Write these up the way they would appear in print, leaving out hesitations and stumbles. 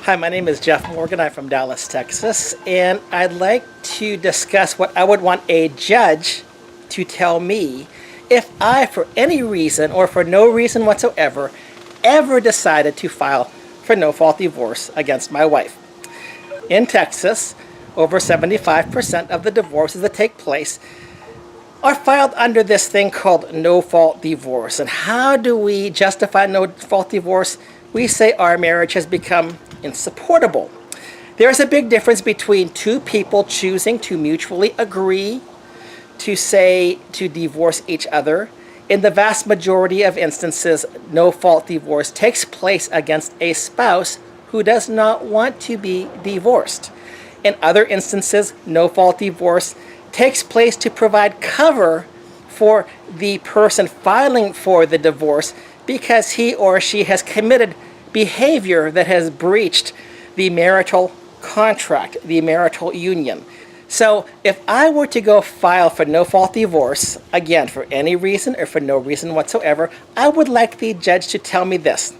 Hi, my name is Jeff Morgan. I'm from Dallas, Texas, and I'd like to discuss what I would want a judge to tell me if I, for any reason or for no reason whatsoever, ever decided to file for no-fault divorce against my wife. In Texas, over 75% of the divorces that take place are filed under this thing called no-fault divorce. And how do we justify no-fault divorce? We say our marriage has become insupportable. There's a big difference between two people choosing to mutually agree to divorce each other. In the vast majority of instances, no-fault divorce takes place against a spouse who does not want to be divorced. In other instances, no-fault divorce takes place to provide cover for the person filing for the divorce because he or she has committed behavior that has breached the marital contract, the marital union. So if I were to go file for no-fault divorce, again, for any reason or for no reason whatsoever, I would like the judge to tell me this.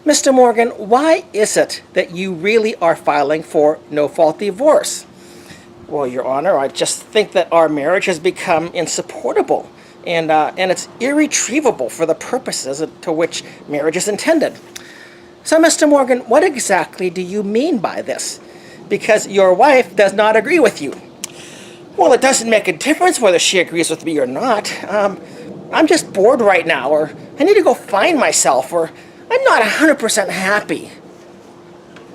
Mr. Morgan, why is it that you really are filing for no-fault divorce? Well, Your Honor, I just think that our marriage has become insupportable and it's irretrievable for the purposes to which marriage is intended. So, Mr. Morgan, what exactly do you mean by this? Because your wife does not agree with you. Well, it doesn't make a difference whether she agrees with me or not. I'm just bored right now, or I need to go find myself, or I'm not 100% happy.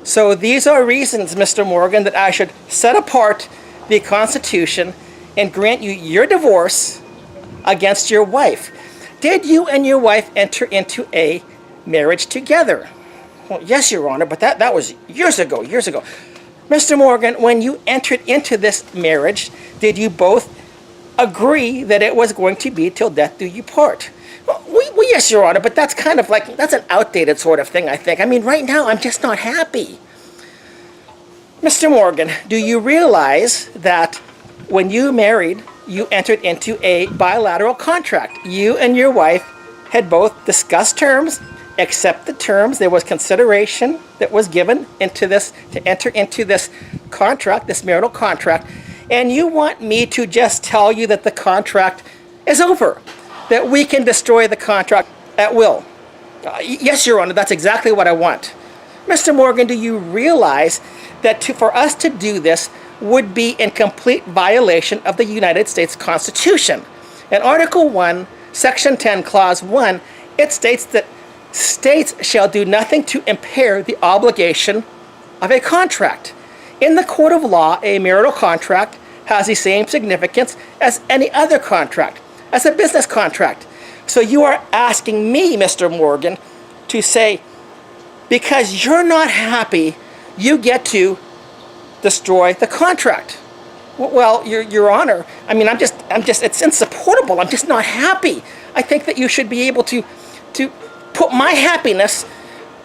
So these are reasons, Mr. Morgan, that I should set apart the Constitution and grant you your divorce against your wife. Did you and your wife enter into a marriage together? Well, yes, Your Honor, but that was years ago. Mr. Morgan, when you entered into this marriage, did you both agree that it was going to be till death do you part? Well, yes, Your Honor, but that's kind of like, that's an outdated sort of thing, I think. I mean, right now, I'm just not happy. Mr. Morgan, do you realize that when you married, you entered into a bilateral contract? You and your wife had both discussed terms, accept the terms. There was consideration that was given into this to enter into this contract, this marital contract, and you want me to just tell you that the contract is over, that we can destroy the contract at will? Yes, Your Honor, that's exactly what I want. Mr. Morgan, do you realize that for us to do this would be in complete violation of the United States Constitution? In Article 1, Section 10, Clause 1, it states that states shall do nothing to impair the obligation of a contract. In the court of law, a marital contract has the same significance as any other contract, as a business contract. So you are asking me, Mr. Morgan, to say, because you're not happy, you get to destroy the contract. Well, Your Honor, I mean, I'm just, it's insupportable. I'm just not happy. I think that you should be able to put my happiness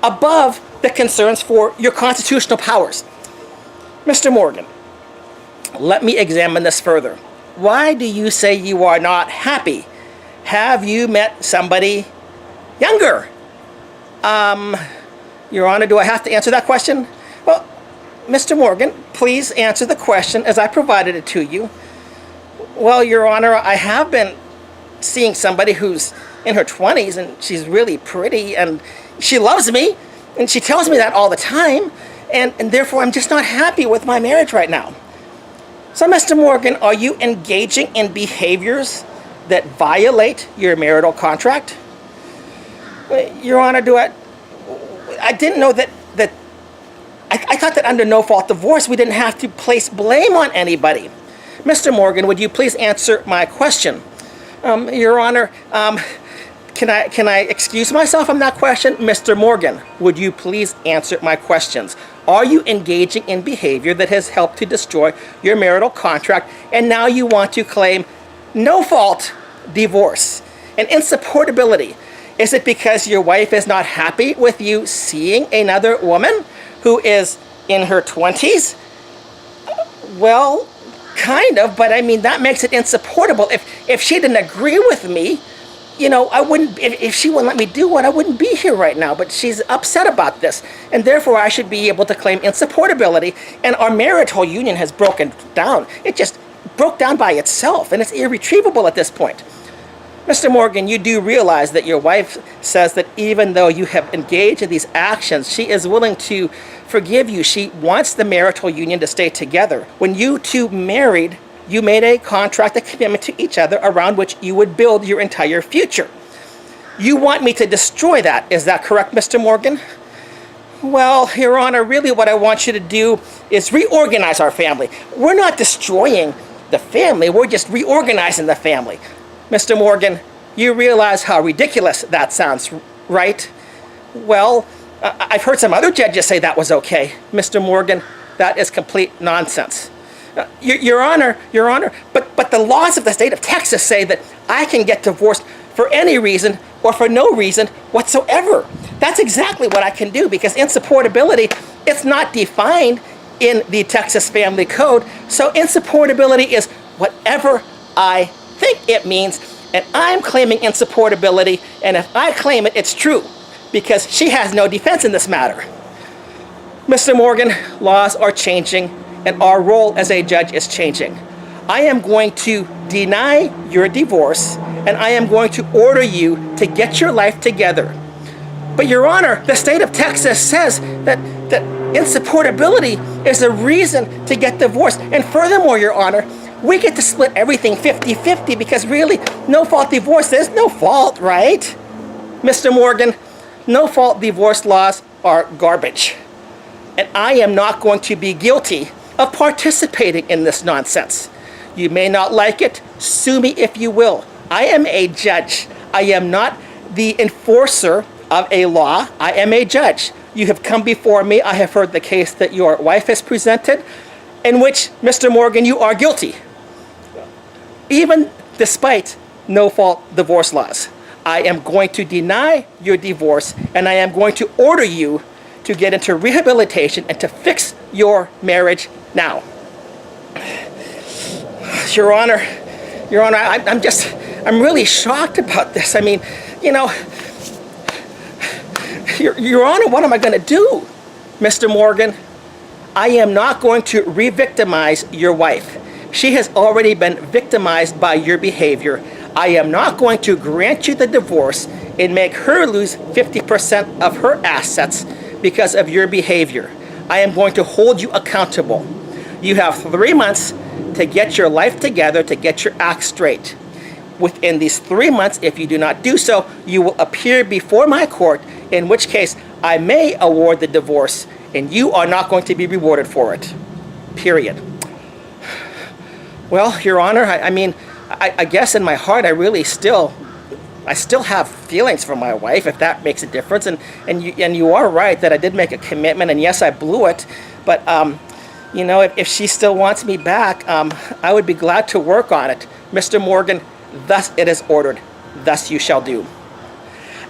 above the concerns for your constitutional powers. Mr. Morgan, let me examine this further. Why do you say you are not happy? Have you met somebody younger? Your Honor, do I have to answer that question? Well, Mr. Morgan, please answer the question as I provided it to you. Well, Your Honor, I have been seeing somebody who's in her 20s, and she's really pretty, and she loves me, and she tells me that all the time, and therefore I'm just not happy with my marriage right now. So, Mr. Morgan, are you engaging in behaviors that violate your marital contract? Your Honor, I didn't know that I thought that under no-fault divorce we didn't have to place blame on anybody. Mr. Morgan, would you please answer my question? Your Honor, can I excuse myself from that question? Mr. Morgan, would you please answer my questions? Are you engaging in behavior that has helped to destroy your marital contract, and now you want to claim no-fault divorce and insupportability? Is it because your wife is not happy with you seeing another woman who is in her 20s? Well, kind of, but I mean, that makes it insupportable. If she didn't agree with me, I wouldn't, if she wouldn't let me do it, I wouldn't be here right now. But she's upset about this. And therefore, I should be able to claim insupportability. And our marital union has broken down. It just broke down by itself. And it's irretrievable at this point. Mr. Morgan, you do realize that your wife says that even though you have engaged in these actions, she is willing to forgive you. She wants the marital union to stay together. When you two married, you made a contract, a commitment to each other around which you would build your entire future. You want me to destroy that. Is that correct, Mr. Morgan? Well, Your Honor, really what I want you to do is reorganize our family. We're not destroying the family. We're just reorganizing the family. Mr. Morgan, you realize how ridiculous that sounds, right? Well, I've heard some other judges say that was okay. Mr. Morgan, that is complete nonsense. Your Honor, but the laws of the state of Texas say that I can get divorced for any reason or for no reason whatsoever. That's exactly what I can do, because insupportability, it's not defined in the Texas Family Code. So insupportability is whatever I think it means, and I'm claiming insupportability, and if I claim it, it's true, because she has no defense in this matter. Mr. Morgan, laws are changing, and our role as a judge is changing. I am going to deny your divorce, and I am going to order you to get your life together. But Your Honor, the state of Texas says that insupportability is a reason to get divorced. And furthermore, Your Honor, we get to split everything 50-50, because really, no-fault divorce, there's no fault, right? Mr. Morgan, no-fault divorce laws are garbage. And I am not going to be guilty of participating in this nonsense. You may not like it, sue me if you will. I am a judge. I am not the enforcer of a law. I am a judge. You have come before me. I have heard the case that your wife has presented, in which, Mr. Morgan, you are guilty, even despite no-fault divorce laws. I am going to deny your divorce, and I am going to order you to get into rehabilitation and to fix your marriage now. Your Honor, I'm really shocked about this. I mean, Your Honor, what am I going to do? Mr. Morgan, I am not going to re-victimize your wife. She has already been victimized by your behavior. I am not going to grant you the divorce and make her lose 50% of her assets because of your behavior. I am going to hold you accountable. You have 3 months to get your life together, to get your act straight. Within these 3 months, if you do not do so, you will appear before my court, in which case I may award the divorce, and you are not going to be rewarded for it. Period. Well, Your Honor, I guess in my heart I still have feelings for my wife, if that makes a difference. And you are right that I did make a commitment, and yes, I blew it. But if she still wants me back, I would be glad to work on it. Mr. Morgan, thus it is ordered. Thus you shall do.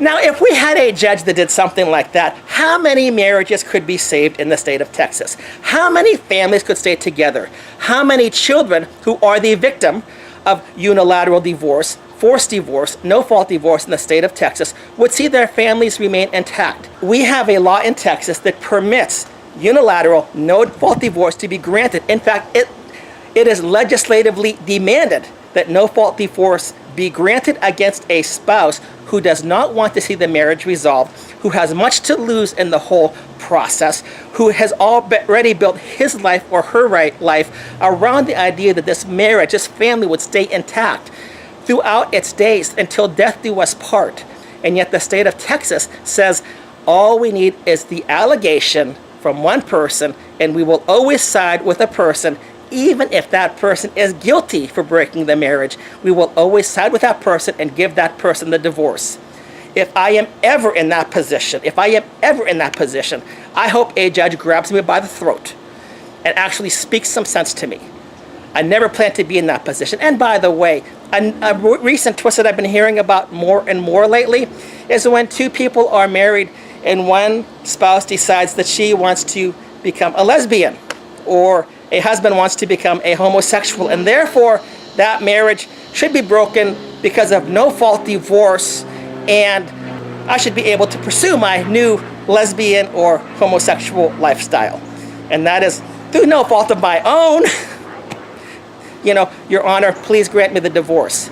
Now, if we had a judge that did something like that, how many marriages could be saved in the state of Texas? How many families could stay together? How many children who are the victim of unilateral divorce, forced divorce, no-fault divorce in the state of Texas would see their families remain intact? We have a law in Texas that permits unilateral, no-fault divorce to be granted. In fact, it is legislatively demanded that no-fault divorce be granted against a spouse who does not want to see the marriage resolved, who has much to lose in the whole process, who has already built his life or her life around the idea that this marriage, this family would stay intact throughout its days until death do us part. And yet the state of Texas says all we need is the allegation from one person, and we will always side with a person. Even if that person is guilty for breaking the marriage, we will always side with that person and give that person the divorce. If I am ever in that position, I hope a judge grabs me by the throat and actually speaks some sense to me. I never plan to be in that position. And by the way, a recent twist that I've been hearing about more and more lately is when two people are married and one spouse decides that she wants to become a lesbian, or a husband wants to become a homosexual, and therefore that marriage should be broken because of no-fault divorce, and I should be able to pursue my new lesbian or homosexual lifestyle. And that is through no fault of my own. Your Honor, please grant me the divorce.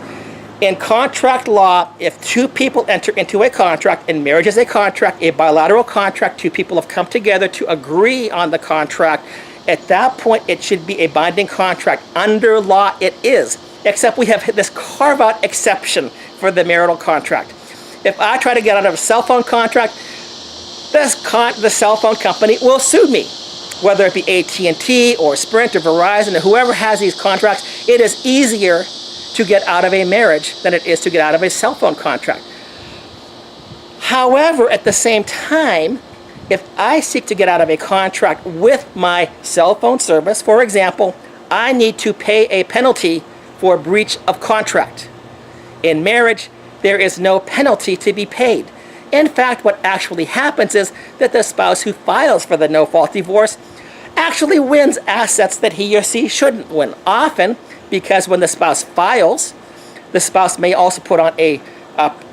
In contract law, if two people enter into a contract, and marriage is a contract, a bilateral contract, two people have come together to agree on the contract, at that point it should be a binding contract. Under law it is, except we have this carve-out exception for the marital contract. If I try to get out of a cell phone contract, the cell phone company will sue me. Whether it be AT&T or Sprint or Verizon or whoever has these contracts, it is easier to get out of a marriage than it is to get out of a cell phone contract. However, at the same time, if I seek to get out of a contract with my cell phone service, for example, I need to pay a penalty for breach of contract. In marriage, there is no penalty to be paid. In fact, what actually happens is that the spouse who files for the no-fault divorce actually wins assets that he or she shouldn't win. Often, because when the spouse files, the spouse may also put on a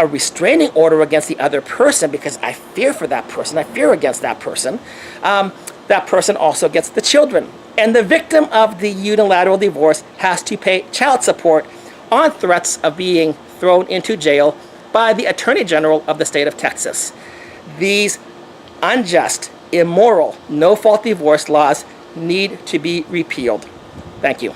restraining order against the other person because I fear for that person, I fear against that person. That person also gets the children. And the victim of the unilateral divorce has to pay child support on threats of being thrown into jail by the Attorney General of the state of Texas. These unjust, immoral, no-fault divorce laws need to be repealed. Thank you.